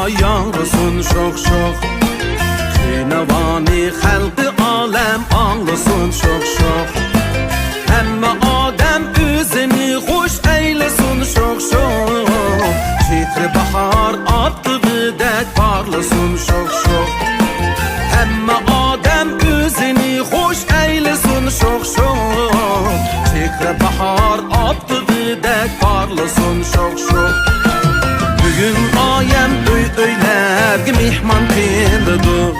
yangrısın şok şok. Kıynavani halkı alem ağlasın şok şok. Hemme adem üzeni hoş eylesin şok şok. Çitri bahar attı bidet parlasın şok şok. Hemme adem üzeni hoş eylesin şok şok. Çitri bahar attı bidet parlasın şok şok. Bugün ayem öylerge mihman kindidu.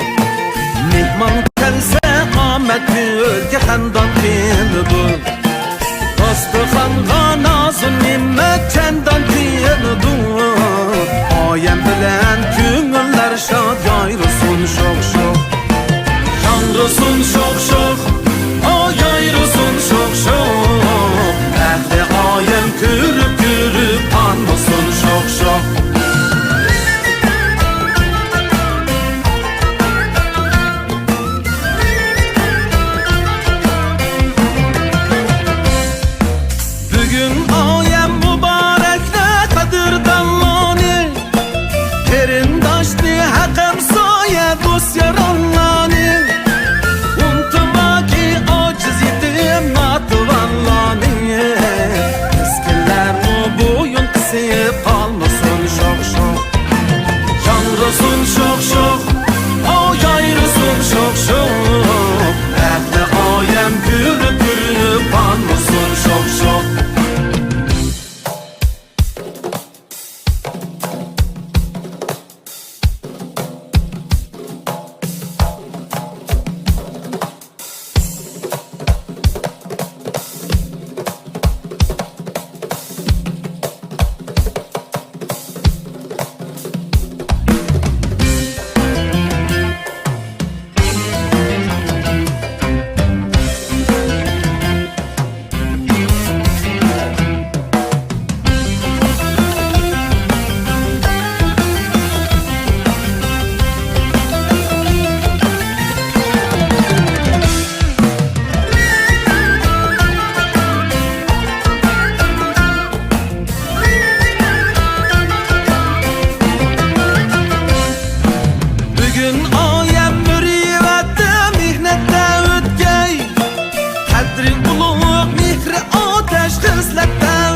Mihman kelse Ahmet Gülge xandan kindidu. Dastıxanga nazın nimmet çendan kindidu. Ayem bilen küngüller şad yayrısın şok şok. Yanrısın şok şok, o yayrısın şok şok. Ehli ayem kürüp kürüp anmasın şok şok. Bugün ayem mübarekle kadir dallani. Kerindaşni hakem saye dost yarallani. Untuma ki aciz yetim matvallani. Eskiler mu boyun kısıp kalmasın şok şok. Yanrısın şok şok, o yayrısın şok şok. Ehli ayem gürüp gürüp anmasın şok şok. Bugün ayem mürüvvette mihnette ötkey. Kadri ululuk mihri ateş hızlette